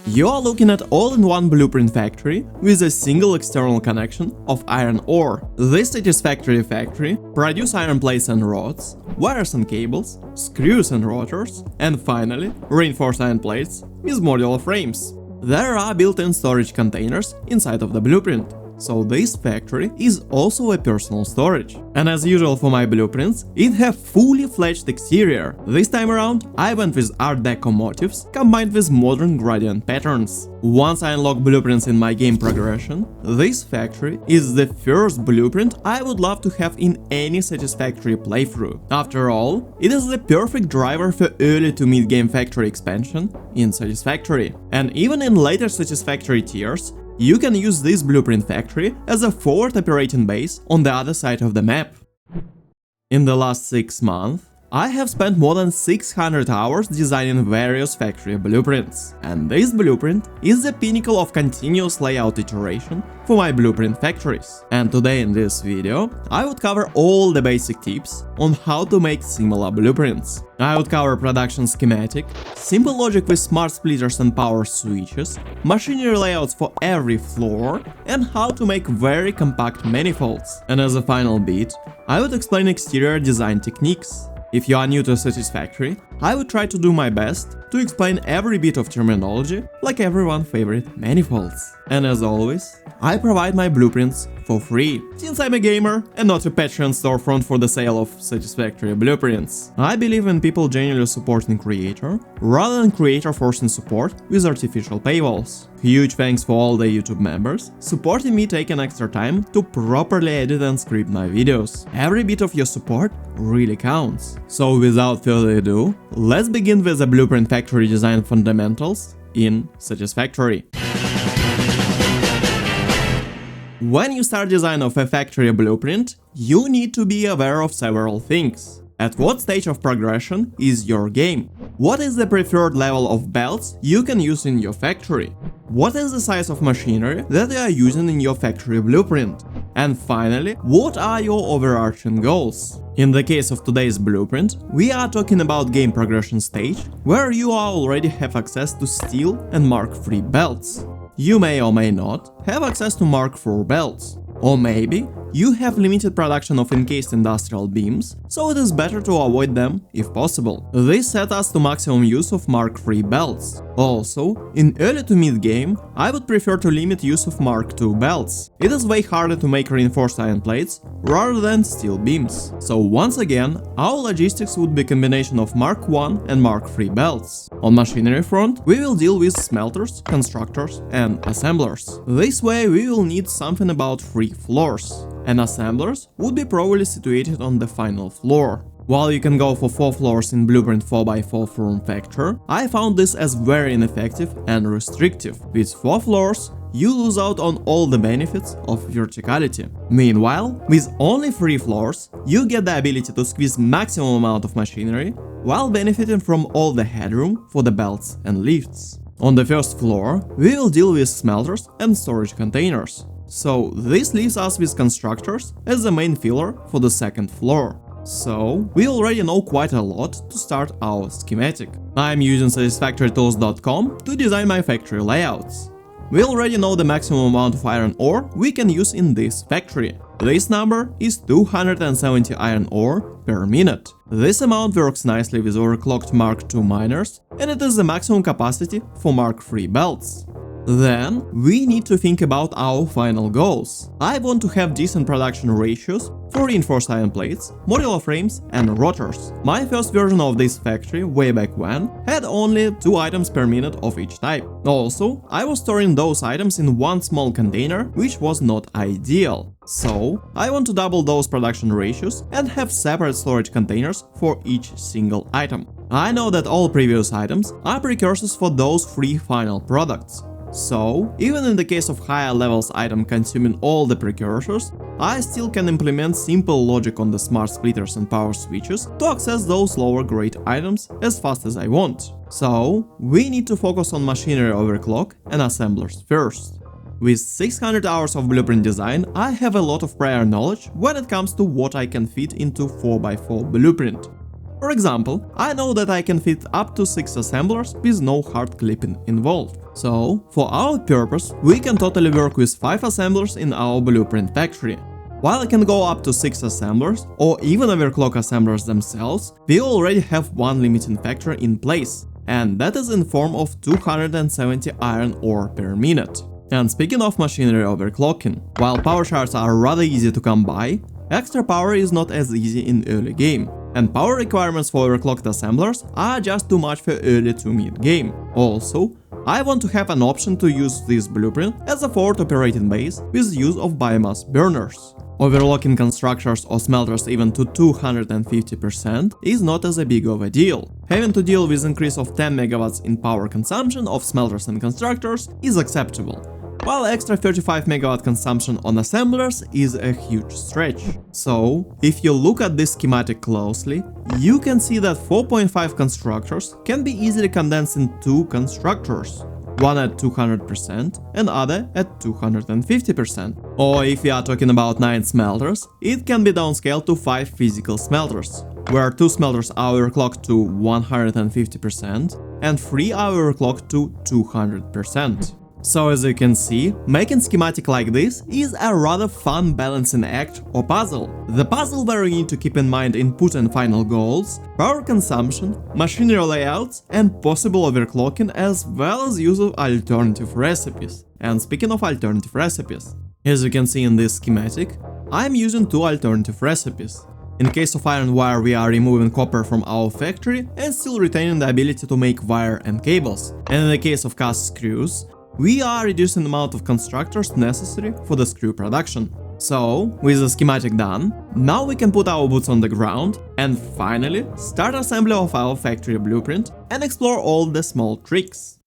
You are looking at all-in-one blueprint factory with a single external connection of iron ore. This Satisfactory factory produces iron plates and rods, wires and cables, screws and rotors, and finally reinforced iron plates with modular frames. There are built-in storage containers inside of the blueprint, so this factory is also a personal storage. And as usual for my blueprints, it have fully fledged exterior. This time around I went with Art Deco motifs combined with modern gradient patterns. Once I unlock blueprints in my game progression, this factory is the first blueprint I would love to have in any Satisfactory playthrough. After all, it is the perfect driver for early to mid-game factory expansion in Satisfactory. And even in later Satisfactory tiers, you can use this blueprint factory as a forward operating base on the other side of the map. In the last 6 months, I have spent more than 600 hours designing various factory blueprints, and this blueprint is the pinnacle of continuous layout iteration for my blueprint factories. And today in this video, I would cover all the basic tips on how to make similar blueprints. I would cover production schematic, simple logic with smart splitters and power switches, machinery layouts for every floor, and how to make very compact manifolds. And as a final bit, I would explain exterior design techniques. If you are new to Satisfactory, I would try to do my best to explain every bit of terminology, like everyone's favorite manifolds. And as always, I provide my blueprints for free, since I'm a gamer and not a Patreon storefront for the sale of Satisfactory blueprints. I believe in people genuinely supporting creator, rather than creator forcing support with artificial paywalls. Huge thanks for all the YouTube members supporting me taking extra time to properly edit and script my videos. Every bit of your support really counts. So without further ado, let's begin with the blueprint factory design fundamentals in Satisfactory. When you start design of a factory blueprint, you need to be aware of several things. At what stage of progression is your game? What is the preferred level of belts you can use in your factory? What is the size of machinery that you are using in your factory blueprint? And finally, what are your overarching goals? In the case of today's blueprint, we are talking about game progression stage, where you already have access to steel and Mark III belts. You may or may not have access to Mark IV belts. Or maybe you have limited production of encased industrial beams, so it is better to avoid them if possible. This sets us to maximum use of Mark III belts. Also, in early to mid game, I would prefer to limit use of Mark II belts. It is way harder to make reinforced iron plates rather than steel beams. So once again, our logistics would be a combination of Mark I and Mark III belts. On machinery front, we will deal with smelters, constructors and assemblers. This way we will need something about 3 floors, and assemblers would be probably situated on the final floor. While you can go for 4 floors in Blueprint 4x4 form factor, I found this as very ineffective and restrictive. With 4 floors, you lose out on all the benefits of verticality. Meanwhile, with only 3 floors, you get the ability to squeeze maximum amount of machinery, while benefiting from all the headroom for the belts and lifts. On the first floor, we will deal with smelters and storage containers. So this leaves us with constructors as the main filler for the second floor. So we already know quite a lot to start our schematic. I'm using satisfactorytools.com to design my factory layouts. We already know the maximum amount of iron ore we can use in this factory. This number is 270 iron ore per minute. This amount works nicely with overclocked Mark II miners, and it is the maximum capacity for Mark III belts. Then, we need to think about our final goals. I want to have decent production ratios for reinforced iron plates, modular frames and rotors. My first version of this factory, way back when, had only 2 items per minute of each type. Also, I was storing those items in one small container, which was not ideal. So, I want to double those production ratios and have separate storage containers for each single item. I know that all previous items are precursors for those 3 final products. So, even in the case of higher levels item consuming all the precursors, I still can implement simple logic on the smart splitters and power switches to access those lower grade items as fast as I want. So, we need to focus on machinery overclock and assemblers first. With 600 hours of blueprint design, I have a lot of prior knowledge when it comes to what I can fit into 4x4 blueprint. For example, I know that I can fit up to 6 assemblers with no hard clipping involved. So, for our purpose, we can totally work with 5 assemblers in our blueprint factory. While it can go up to 6 assemblers, or even overclock assemblers themselves, we already have one limiting factor in place, and that is in form of 270 iron ore per minute. And speaking of machinery overclocking, while power shards are rather easy to come by, extra power is not as easy in early game, and power requirements for overclocked assemblers are just too much for early to mid game. Also, I want to have an option to use this blueprint as a forward operating base with use of biomass burners. Overlocking constructors or smelters even to 250% is not as a big of a deal. Having to deal with increase of 10 MW in power consumption of smelters and constructors is acceptable, while extra 35 MW consumption on assemblers is a huge stretch. So, if you look at this schematic closely, you can see that 4.5 constructors can be easily condensed in 2 constructors. One at 200% and other at 250%. Or if we are talking about 9 smelters, it can be downscaled to 5 physical smelters, where 2 smelters are overclocked to 150% and 3 are overclocked to 200%. So as you can see, making schematic like this is a rather fun balancing act or puzzle. The puzzle where you need to keep in mind input and final goals, power consumption, machinery layouts and possible overclocking, as well as use of alternative recipes. And speaking of alternative recipes, as you can see in this schematic, I'm using 2 alternative recipes. In case of iron wire, we are removing copper from our factory and still retaining the ability to make wire and cables. And in the case of cast screws, we are reducing the amount of constructors necessary for the screw production. So, with the schematic done, now we can put our boots on the ground and finally start assembly of our factory blueprint and explore all the small tricks.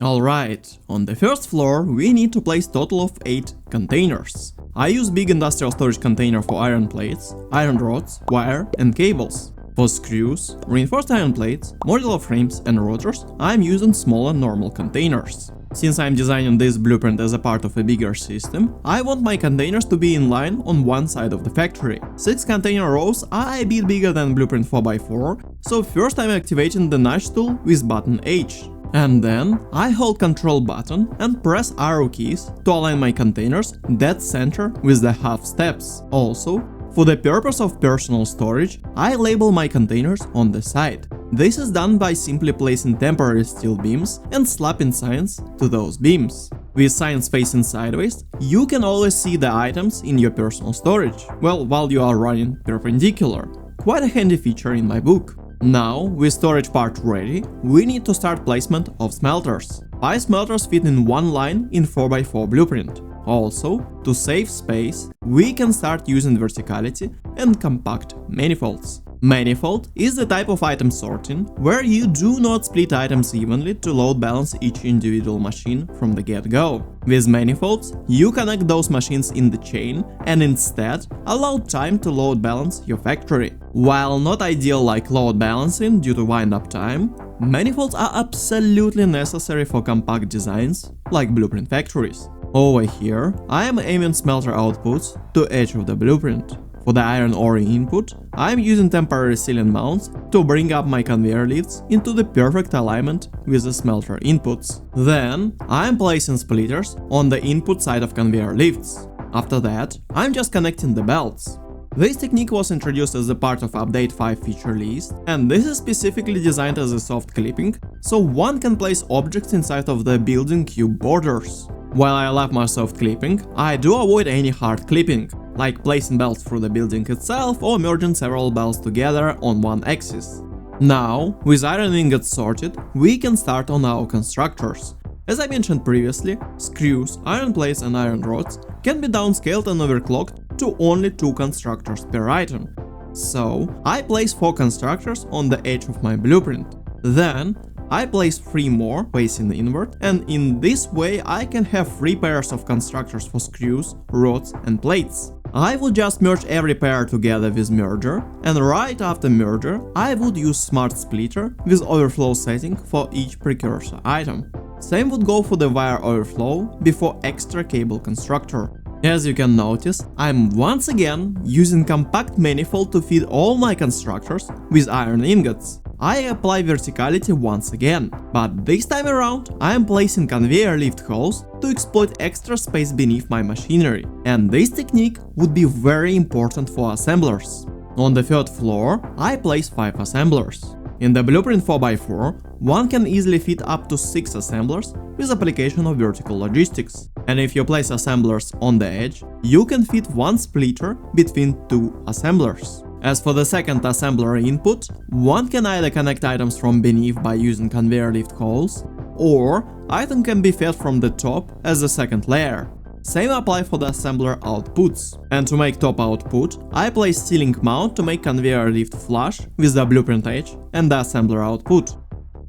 Alright, on the first floor we need to place total of 8 containers. I use big industrial storage container for iron plates, iron rods, wire and cables. For screws, reinforced iron plates, modular frames and rotors, I'm using smaller normal containers. Since I'm designing this blueprint as a part of a bigger system, I want my containers to be in line on one side of the factory. 6 container rows are a bit bigger than blueprint 4x4, so first I'm activating the nudge tool with button H. And then I hold Ctrl button and press arrow keys to align my containers dead center with the half steps. Also, for the purpose of personal storage, I label my containers on the side. This is done by simply placing temporary steel beams and slapping signs to those beams. With signs facing sideways, you can always see the items in your personal storage, well, while you are running perpendicular. Quite a handy feature in my book. Now, with storage part ready, we need to start placement of smelters. 5 smelters fit in one line in 4x4 blueprint. Also, to save space, we can start using verticality and compact manifolds. Manifold is the type of item sorting where you do not split items evenly to load balance each individual machine from the get-go. With manifolds, you connect those machines in the chain and instead allow time to load balance your factory. While not ideal like load balancing due to wind-up time, manifolds are absolutely necessary for compact designs like blueprint factories. Over here, I am aiming smelter outputs to edge of the blueprint. For the iron ore input, I am using temporary ceiling mounts to bring up my conveyor lifts into the perfect alignment with the smelter inputs. Then, I am placing splitters on the input side of conveyor lifts. After that, I'm just connecting the belts. This technique was introduced as a part of Update 5 feature list, and this is specifically designed as a soft clipping, so one can place objects inside of the building cube borders. While I love my soft clipping, I do avoid any hard clipping, like placing belts through the building itself or merging several belts together on one axis. Now, with iron ingots sorted, we can start on our constructors. As I mentioned previously, screws, iron plates and iron rods can be downscaled and overclocked to only 2 constructors per item. So, I place 4 constructors on the edge of my blueprint. Then, I place 3 more facing inward, and in this way I can have 3 pairs of constructors for screws, rods and plates. I would just merge every pair together with merger, and right after merger I would use smart splitter with overflow setting for each precursor item. Same would go for the wire overflow before extra cable constructor. As you can notice, I'm once again using compact manifold to feed all my constructors with iron ingots. I apply verticality once again, but this time around I am placing conveyor lift holes to exploit extra space beneath my machinery, and this technique would be very important for assemblers. On the third floor I place 5 assemblers. In the blueprint 4x4, one can easily fit up to 6 assemblers with application of vertical logistics. And if you place assemblers on the edge, you can fit one splitter between 2 assemblers. As for the second assembler input, one can either connect items from beneath by using conveyor lift holes, or item can be fed from the top as a second layer. Same apply for the assembler outputs. And to make top output, I place ceiling mount to make conveyor lift flush with the blueprint edge and the assembler output.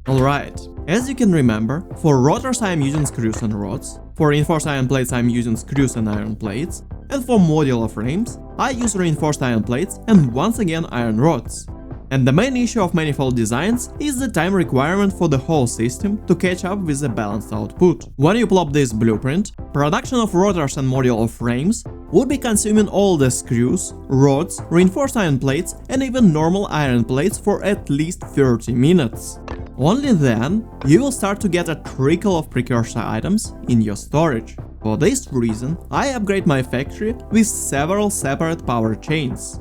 Alright, as you can remember, for rotors I am using screws and rods, for reinforced iron plates I am using screws and iron plates, and for modular frames I use reinforced iron plates and once again iron rods. And the main issue of manifold designs is the time requirement for the whole system to catch up with the balanced output. When you plop this blueprint, production of rotors and modular frames would be consuming all the screws, rods, reinforced iron plates and even normal iron plates for at least 30 minutes. Only then you will start to get a trickle of precursor items in your storage. For this reason, I upgrade my factory with several separate power chains.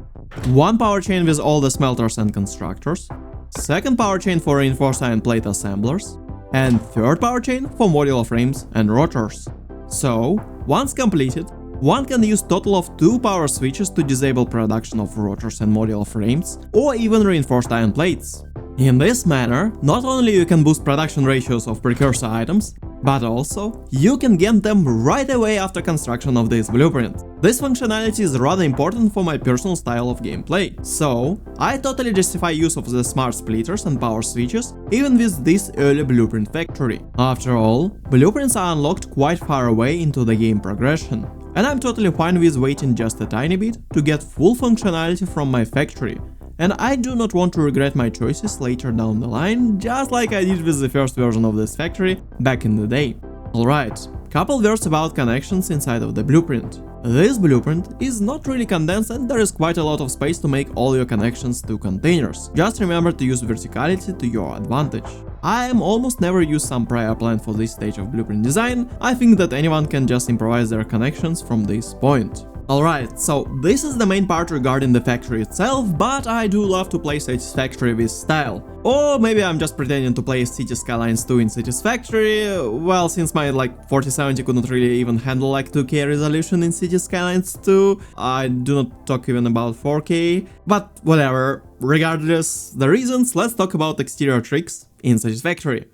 One power chain with all the smelters and constructors, second power chain for reinforced iron plate assemblers, and third power chain for modular frames and rotors. So, once completed, one can use total of 2 power switches to disable production of rotors and modular frames, or even reinforced iron plates. In this manner, not only you can boost production ratios of precursor items, but also you can get them right away after construction of this blueprint. This functionality is rather important for my personal style of gameplay, so I totally justify use of the smart splitters and power switches even with this early blueprint factory. After all, blueprints are unlocked quite far away into the game progression, and I'm totally fine with waiting just a tiny bit to get full functionality from my factory. And I do not want to regret my choices later down the line, just like I did with the first version of this factory back in the day. Alright, couple words about connections inside of the blueprint. This blueprint is not really condensed and there is quite a lot of space to make all your connections to containers. Just remember to use verticality to your advantage. I am almost never use some prior plan for this stage of blueprint design. I think that anyone can just improvise their connections from this point. Alright, so this is the main part regarding the factory itself, but I do love to play Satisfactory with style. Or maybe I'm just pretending to play City Skylines 2 in Satisfactory, well, since my 4070 couldn't really even handle 2K resolution in City Skylines 2, I do not talk even about 4K, but whatever. Regardless the reasons, let's talk about exterior tricks in Satisfactory.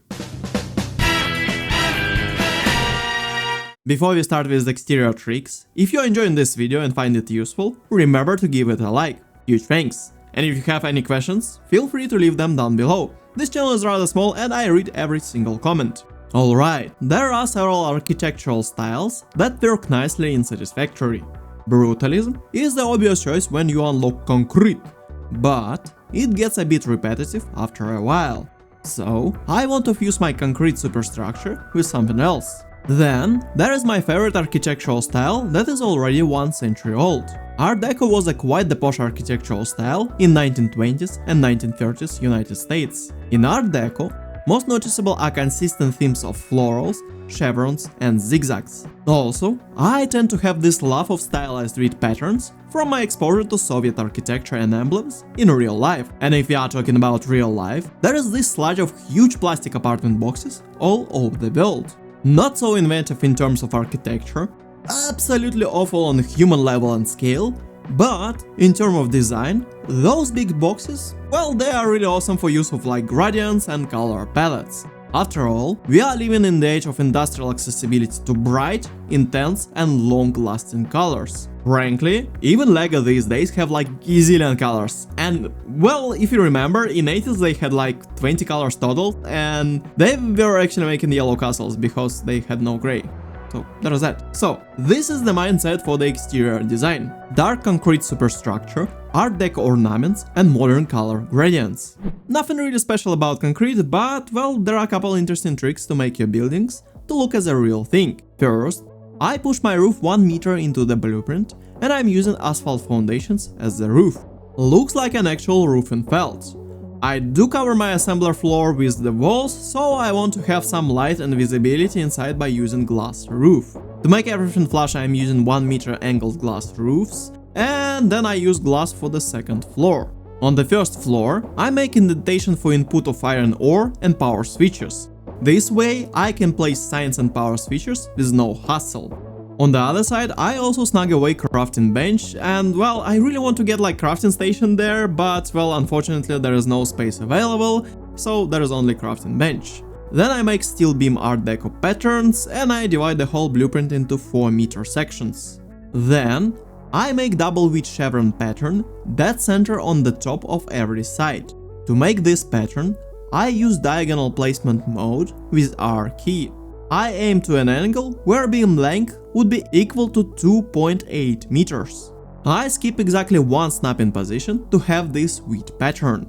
Before we start with the exterior tricks, if you're enjoying this video and find it useful, remember to give it a like. Huge thanks! And if you have any questions, feel free to leave them down below. This channel is rather small and I read every single comment. Alright, there are several architectural styles that work nicely in Satisfactory. Brutalism is the obvious choice when you unlock concrete, but it gets a bit repetitive after a while. So, I want to fuse my concrete superstructure with something else. Then, there is my favorite architectural style that is already 1 century old. Art Deco was a quite the posh architectural style in 1920s and 1930s United States. In Art Deco, most noticeable are consistent themes of florals, chevrons and zigzags. Also, I tend to have this love of stylized reed patterns from my exposure to Soviet architecture and emblems in real life. And if we are talking about real life, there is this sludge of huge plastic apartment boxes all over the world. Not so inventive in terms of architecture, absolutely awful on a human level and scale, but in terms of design, those big boxes, well, they are really awesome for use of gradients and color palettes. After all, we are living in the age of industrial accessibility to bright, intense and long-lasting colors. Frankly, even LEGO these days have gazillion colors, and well, if you remember, in 80s they had 20 colors total, and they were actually making yellow castles because they had no gray. So there was that. So this is the mindset for the exterior design: dark concrete superstructure, Art Deco ornaments and modern color gradients. Nothing really special about concrete, but well, there are a couple interesting tricks to make your buildings to look as a real thing. First, I push my roof 1 meter into the blueprint and I'm using asphalt foundations as the roof. Looks like an actual roof in felt. I do cover my assembler floor with the walls, so I want to have some light and visibility inside by using glass roof. To make everything flush, I am using 1 meter angled glass roofs, and then I use glass for the second floor. On the first floor, I make indentation for input of iron ore and power switches. This way, I can place signs and power switches with no hassle. On the other side, I also snug away crafting bench, and well, I really want to get like crafting station there, but well, unfortunately there is no space available, so there is only crafting bench. Then I make steel beam art deco patterns, and I divide the whole blueprint into 4 meter sections. Then I make double width chevron pattern that center on the top of every side. To make this pattern, I use diagonal placement mode with R key. I aim to an angle where beam length would be equal to 2.8 meters. I skip exactly one snap in position to have this width pattern.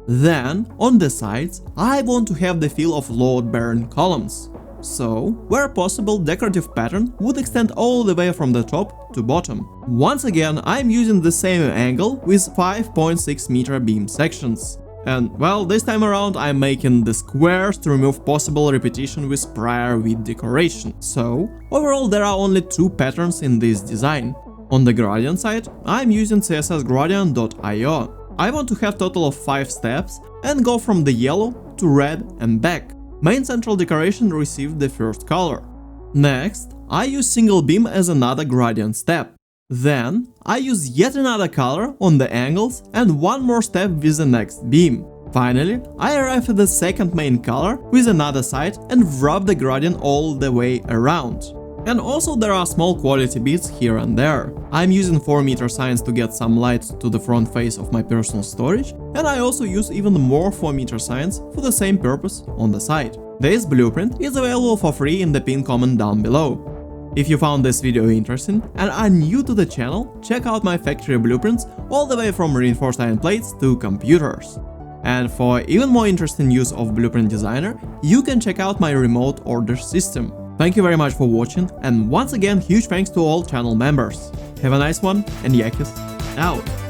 Then, on the sides, I want to have the feel of load-bearing columns. So, where possible, decorative pattern would extend all the way from the top to bottom. Once again, I'm using the same angle with 5.6 meter beam sections. And well, this time around I'm making the squares to remove possible repetition with prior width decoration. So, overall there are only 2 patterns in this design. On the gradient side, I'm using cssgradient.io. I want to have total of 5 steps and go from the yellow to red and back. Main central decoration received the first color. Next, I use single beam as another gradient step. Then, I use yet another color on the angles and one more step with the next beam. Finally, I arrive at the second main color with another side and wrap the gradient all the way around. And also there are small quality bits here and there. I'm using 4 meter signs to get some light to the front face of my personal storage, and I also use even more 4 meter signs for the same purpose on the side. This blueprint is available for free in the pinned comment down below. If you found this video interesting and are new to the channel, check out my factory blueprints all the way from reinforced iron plates to computers. And for even more interesting use of Blueprint Designer, you can check out my remote order system. Thank you very much for watching, and once again huge thanks to all channel members. Have a nice one, and Yakez out!